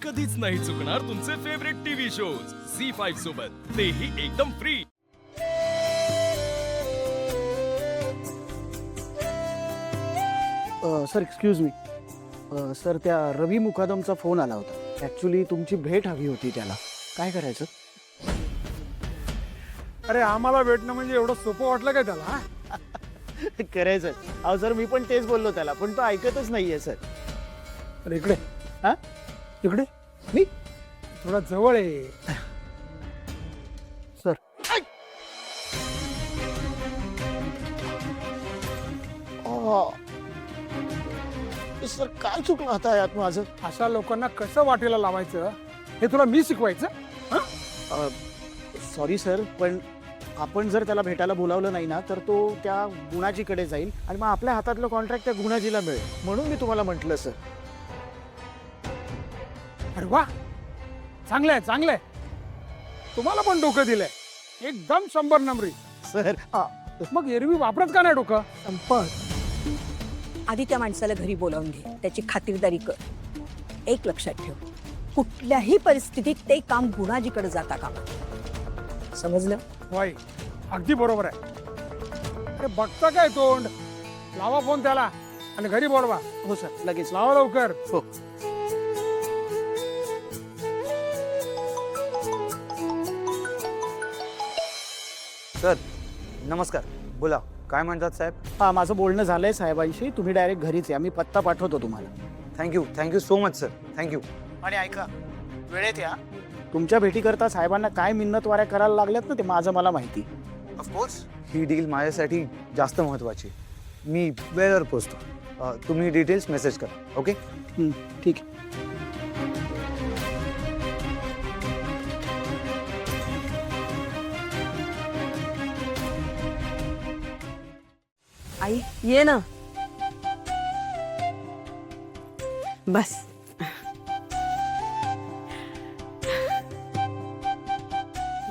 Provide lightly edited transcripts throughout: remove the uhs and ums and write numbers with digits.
कधीच नाही चुकणार तुमचे फेवरेट टीव्ही शोज झी5 सोबत, तेही एकदम free. Sir excuse me sir, त्या रवी मुकादमचा फोन आला होता। ॲक्च्युली तुमची भेट हवी होती त्याला, काय करायचं? अरे आम्हाला भेटणं म्हणजे एवढं सोपं वाटलं काय त्याला? करायचं। अहो सर, मी पण तेच बोललो त्याला, पण तो ऐकतच नाहीये सर। अरे इकडे, हा, इकडे मी थोडा जवळ आहे सर। सर काय चुकलं आता यात माझं? अशा लोकांना कसं वाटेला लावायचं हे तुला मी शिकवायचं? सॉरी सर, पण आपण जर त्याला भेटायला बोलावलं नाही ना, तर तो त्या गुणाजीकडे जाईल आणि मग आपल्या हातातलं कॉन्ट्रॅक्ट त्या गुणाजीला मिळेल, म्हणून मी तुम्हाला म्हटलं सर। अरे वा, चांगलंय चांगलंय, तुम्हाला पण डोकं दिलंय एकदम 100 नंबरी। सर मग एरवी वापरत का नाही डोकं? संपत आधी त्या माणसाला घरी बोलावून घे, त्याची खातिरदारी कर। एक लक्षात ठेव, कुठल्याही परिस्थितीत ते काम गुणाजीकडे जाता कामा, समजलं? वाई, अगदी बरोबर आहे। अरे बघता काय तोंड, लावा फोन त्याला आणि घरी बोलवा। हो सर, लगेच लावा लवकर। हो। सर नमस्कार, बोला काय म्हणतात साहेब? हा, माझं बोलणं झालंय साहेबांशी, तुम्ही डायरेक्ट घरीच या, मी पत्ता पाठवतो तुम्हाला। Thank you so much sir, thank you. आणि ऐका, वेळेत या। तुमच्या भेटीकरता साहेबांना काय मिन्नतवाऱ्या करायला लागल्यात ना, ते माझं मला माहिती। ऑफकोर्स ही डील माझ्यासाठी जास्त महत्त्वाची आहे। मी वेळेवर पोचतो, तुम्ही डिटेल्स मेसेज करा, ओके? ठीक आहे। आई ये ना, बस।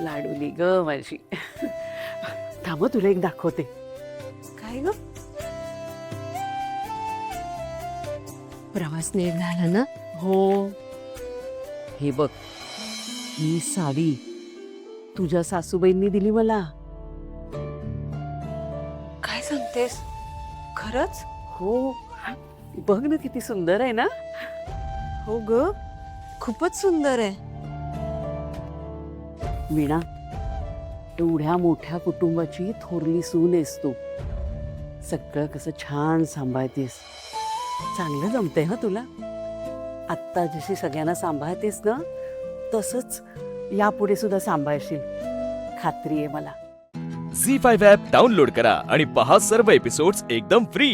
लाडूली ग माझी, थांब तुला एक दाखवते। काय ग? प्रवास नीट झाला ना? हो, हे बघ, ही साडी तुझ्या सासूबाईंनी दिली मला। काय सांगतेस? खरंच? हो, बघ ना किती सुंदर आहे ना। हो ग, खूपच सुंदर आहे। वीणा, एवढ्या मोठ्या कुटुंबाची थोरली सून आहेस तू, सगळं कसं छान सांभाळतेस, चांगलं जमतंय हा तुला। आत्ता जशी सगळ्यांना सांभाळतेस ना, तसंच यापुढे सुद्धा सांभाळशील, खात्री आहे मला। झी5 ॲप डाउनलोड करा आणि पहा सर्व एपिसोड्स एकदम फ्री।